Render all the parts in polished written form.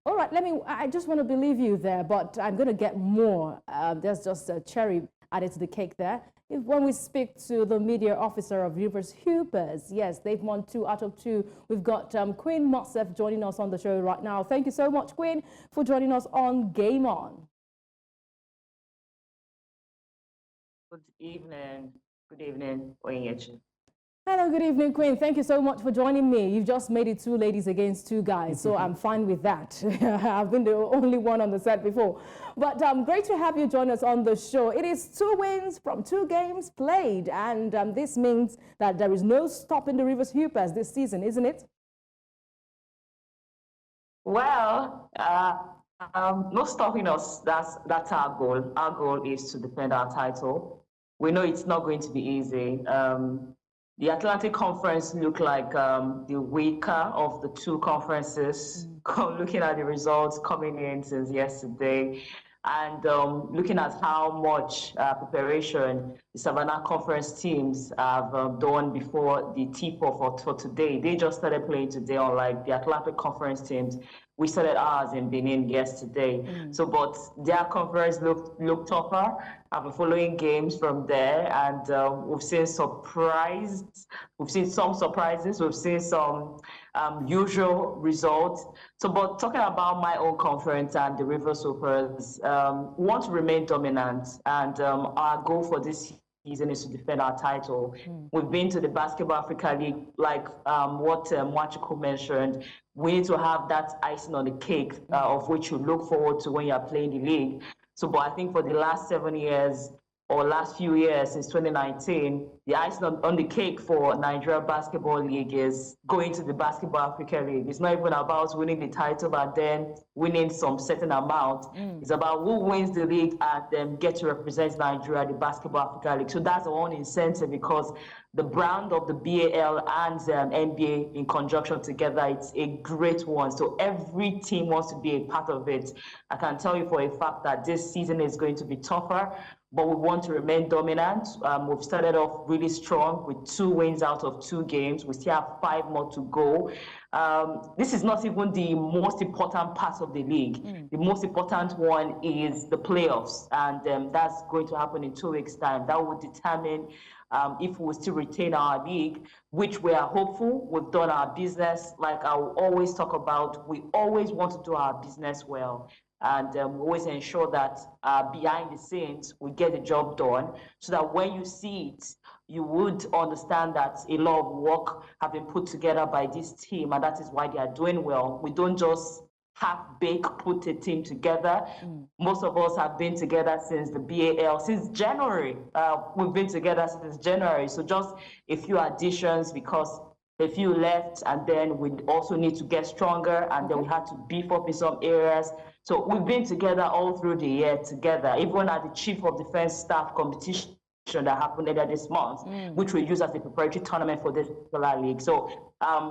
All right, I just want to believe you there, but I'm going to get more. There's just a cherry added to the cake there. When we speak to the media officer of Rivers Hoopers, yes, they've won 2 out of 2. We've got Queen Motsef joining us on the show right now. Thank you so much, Queen, for joining us on Game On. Good evening. Good evening, Onyechi. Hello, good evening, Queen. Thank you so much for joining me. You've just made it 2 ladies against 2 guys, so I'm fine with that. I've been the only one on the set before. But great to have you join us on the show. It is 2 wins from 2 games played, and this means that there is no stopping the Rivers Hoopers this season, isn't it? Well, no stopping us. That's our goal. Our goal is to defend our title. We know it's not going to be easy. The Atlantic Conference looked like the weaker of the 2 conferences, looking at the results coming in since yesterday, and looking at how much preparation the Savannah Conference teams have done before the tip-off for today. They just started playing today, unlike the Atlantic Conference teams. We started ours in Benin yesterday. So, but their conference looked tougher. I've been following games from there, and we've seen some surprises. We've seen some usual results. So, but talking about my own conference and the Rivers Hoopers, we want to remain dominant, and our goal for this season is to defend our title. We've been to the Basketball Africa League, like what Mwachukwu mentioned. We need to have that icing on the cake of which you look forward to when you're playing the league. So, but I think for the last 7 years or last few years since 2019, the icing on the cake for Nigeria Basketball League is going to the Basketball Africa League. It's not even about winning the title and then winning some certain amount. It's about who wins the league and then get to represent Nigeria, the Basketball Africa League. So that's the one incentive, because the brand of the BAL and NBA in conjunction together, it's a great one. So every team wants to be a part of it. I can tell you for a fact that this season is going to be tougher, but we want to remain dominant. We've started off really strong with 2 wins out of 2 games. We still have 5 more to go. This is not even the most important part of the league. The most important one is the playoffs, and that's going to happen in 2 weeks' time. That will determine if we will still retain our league, which we are hopeful. We've done our business, like I will always talk about. We always want to do our business well. And we always ensure that behind the scenes, we get the job done, so that when you see it, you would understand that a lot of work have been put together by this team, and that is why they are doing well. We don't just half-baked put a team together. Most of us have been together since the BAL, since January. We've been together since January. So just a few additions, because a few left, and then we also need to get stronger, and then we had to beef up in some areas. So we've been together all through the year together, even at the Chief of Defense Staff competition that happened later this month, which we use as the preparatory tournament for this particular league. So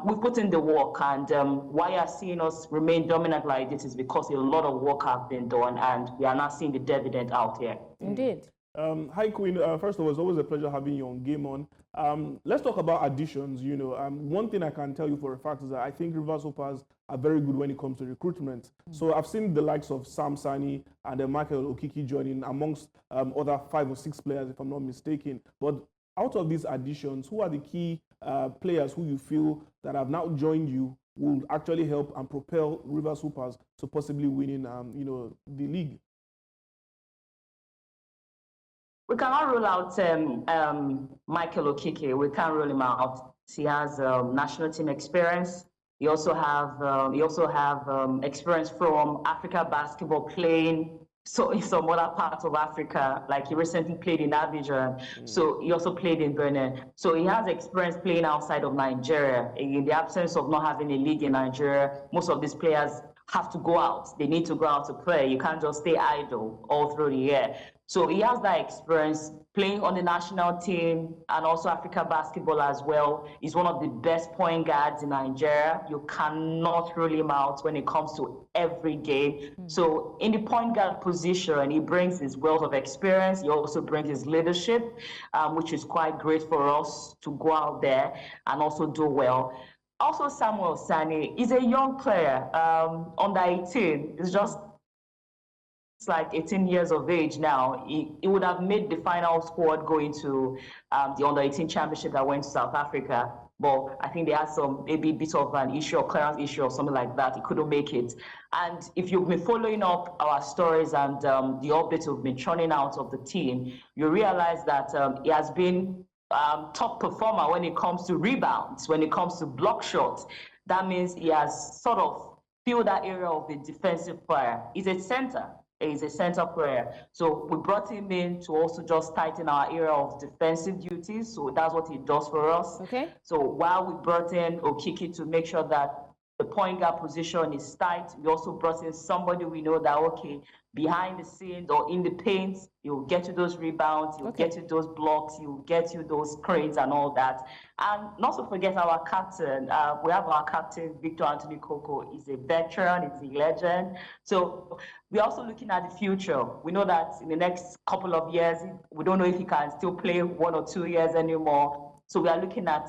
we've put in the work, and why you're seeing us remain dominant like this is because a lot of work has been done, and we are now seeing the dividend out here. Indeed. Hi, Queen. First of all, it's always a pleasure having you on Game On. Let's talk about additions. One thing I can tell you for a fact is that I think Rivers Hoopers are very good when it comes to recruitment. So I've seen the likes of Sam Sani and Michael Okiki joining amongst other 5 or 6 players, if I'm not mistaken. But out of these additions, who are the key players who you feel that have now joined you will actually help and propel Rivers Hoopers to possibly winning, the league? We cannot rule out Michael Okike. We can't rule him out. He has national team experience. He also have experience from Africa basketball, playing in some other parts of Africa. Like he recently played in Abidjan. So he also played in Benin. So he has experience playing outside of Nigeria. In the absence of not having a league in Nigeria, most of these players have to go out. They need to go out to play. You can't just stay idle all through the year. So he has that experience playing on the national team and also Africa basketball as well. He's one of the best point guards in Nigeria. You cannot rule him out when it comes to every game. So in the point guard position, he brings his wealth of experience. He also brings his leadership, which is quite great for us to go out there and also do well. Also, Samuel Sani is a young player, under 18. It's just like 18 years of age now. He would have made the final squad going to the under 18 championship that went to South Africa. But I think they had some maybe bit of an issue or clearance issue or something like that. He couldn't make it. And if you've been following up our stories and the updates we've been churning out of the team, you realize that he has been top performer when it comes to rebounds, when it comes to block shots. That means he has sort of filled that area of a defensive player. He's a center. He's a center player. So we brought him in to also just tighten our area of defensive duties. So that's what he does for us. Okay. So while we brought in Okiki to make sure that the point guard position is tight, we also brought in somebody we know that, okay, behind the scenes or in the paint, he'll get you those rebounds, he'll get you those blocks, he'll get you those screens and all that. And not to forget our captain. We have our captain, Victor Anthony Coco. He's a veteran, he's a legend. So we're also looking at the future. We know that in the next couple of years, we don't know if he can still play 1 or 2 years anymore. So we are looking at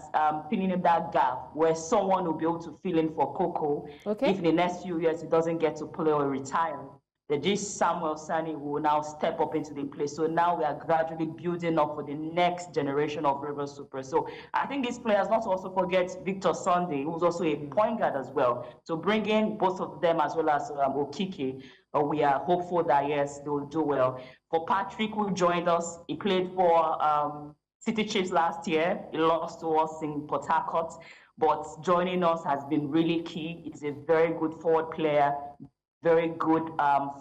filling in that gap where someone will be able to fill in for Coco if in the next few years he doesn't get to play or retire. This Samuel Sani will now step up into the place. So now we are gradually building up for the next generation of River Super. So I think these players, not to also forget Victor Sunday, who's also a point guard as well. So bring in both of them as well as Okiki. We are hopeful that, yes, they will do well. For Patrick, who joined us, he played for City Chiefs last year. He lost to us in Port Harcourt, but joining us has been really key. He's a very good forward player, very good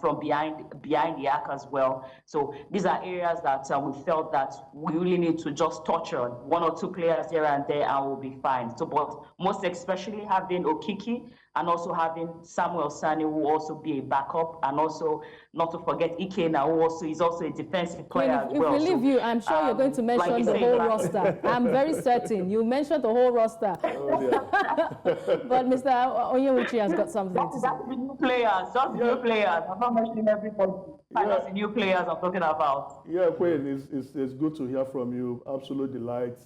from behind the arc as well. So these are areas that we felt that we really need to just touch on 1 or 2 players here and there, and we'll be fine. So, but most especially having Okiki and also having Samuel Sani, who will also be a backup, and also not to forget Ikena, who is also a defensive player as well. If we leave you, I'm sure you're going to mention the whole roster. I'm very certain you mentioned the whole roster. Oh, yeah. But Mr. Onyewuchi has got something to say. That's the new players, just new players. I'm not mentioning everybody. That's the new players I'm talking about. Yeah, Quinn, it's good to hear from you. Absolute delight.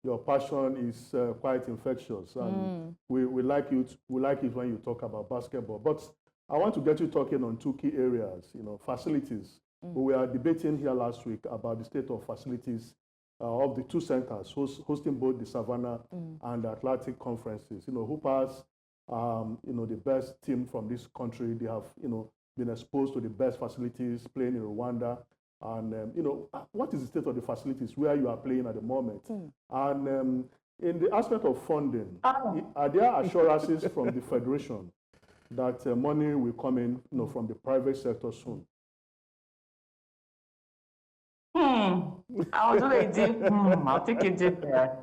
Your passion is quite infectious, and we like it. We like it when you talk about basketball. But I want to get you talking on 2 key areas. Facilities. We were debating here last week about the state of facilities of the 2 centers hosting both the Savannah and the Atlantic conferences. Hoopers, the best team from this country. They have, been exposed to the best facilities, playing in Rwanda. And, what is the state of the facilities where you are playing at the moment? And in the aspect of funding, are there assurances from the Federation that money will come in from the private sector soon? I'll do a deep, I'll take a deep there.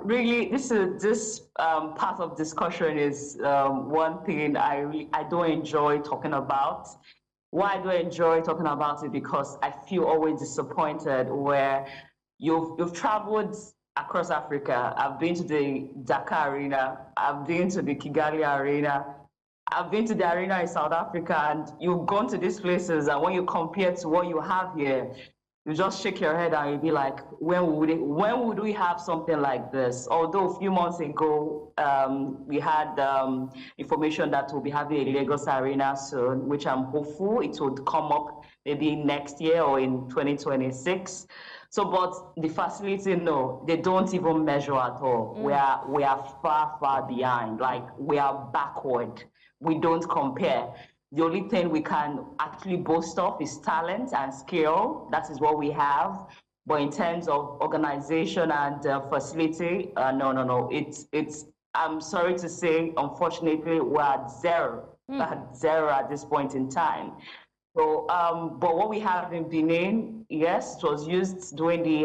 Really, this part of discussion is one thing I don't enjoy talking about. Why do I enjoy talking about it? Because I feel always disappointed where you've traveled across Africa. I've been to the Dakar Arena. I've been to the Kigali Arena. I've been to the arena in South Africa, and you've gone to these places, and when you compare to what you have here, you just shake your head and you be like, when would we have something like this? Although a few months ago, we had information that we'll be having a Lagos Arena soon, which I'm hopeful it would come up maybe next year or in 2026. So, but the facility, no, they don't even measure at all. We are far, far behind. Like, we are backward. We don't compare. The only thing we can actually boast of is talent and skill. That is what we have. But in terms of organization and facility, no. It's. I'm sorry to say, unfortunately, we're at zero. We're at zero at this point in time. So, but what we have in Benin, yes, it was used during the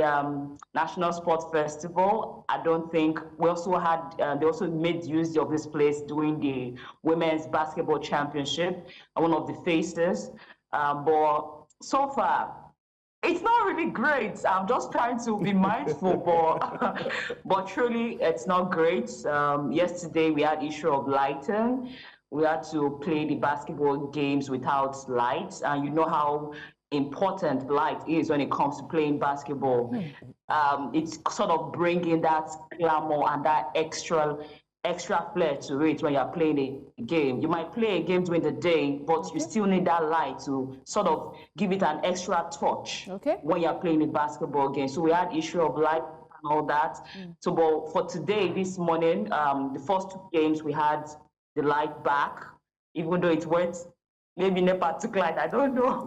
National Sports Festival. I don't think we also had. They also made use of this place during the Women's Basketball Championship. One of the faces, but so far, it's not really great. I'm just trying to be mindful, but truly, it's not great. Yesterday, we had issue of lighting. We had to play the basketball games without lights, and you know how important light is when it comes to playing basketball. It's sort of bringing that glamour and that extra flair to it when you're playing a game. You might play a game during the day, but you still need that light to sort of give it an extra touch when you're playing a basketball game. So we had issue of light and all that. So but for today, this morning, the first 2 games, we had the light back, even though it went maybe in a particular light, I don't know.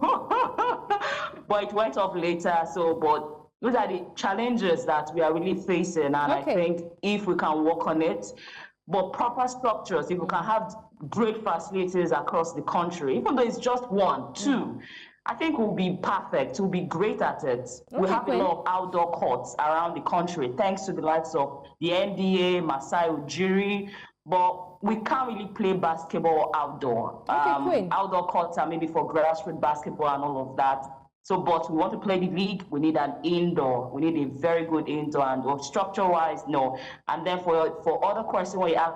But it went off later. So, but those are the challenges that we are really facing. And I think if we can work on it, but proper structures, if we can have great facilities across the country, even though it's just 1, 2, I think we'll be perfect. We'll be great at it. We have a lot of outdoor courts around the country, thanks to the likes of the NDA, Masai Ujiri, but we can't really play basketball outdoor. Outdoor courts are maybe for grassroots basketball and all of that. So, but we want to play the league, we need an indoor. We need a very good indoor, and structure-wise, no. And then for other questions, where you have.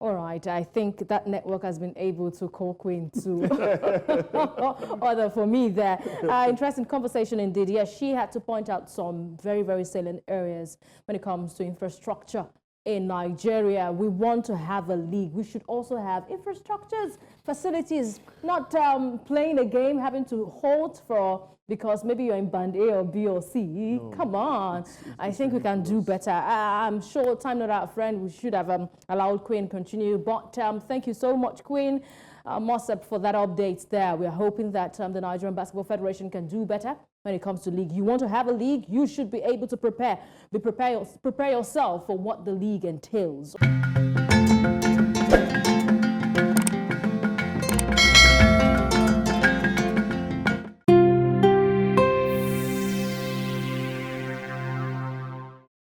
All right, I think that network has been able to call Queen to order for me there. Interesting conversation indeed. Yes, she had to point out some very, very salient areas when it comes to infrastructure in Nigeria. We want to have a league. We should also have infrastructures, facilities, not playing a game, having to halt because maybe you're in band A or B or C. No, come on. I think we can do better. I'm sure time not our friend. We should have allowed Queen continue. But thank you so much, Queen Mossep, for that update there. We are hoping that the Nigerian Basketball Federation can do better when it comes to league. You want to have a league, you should be able to prepare yourself for what the league entails.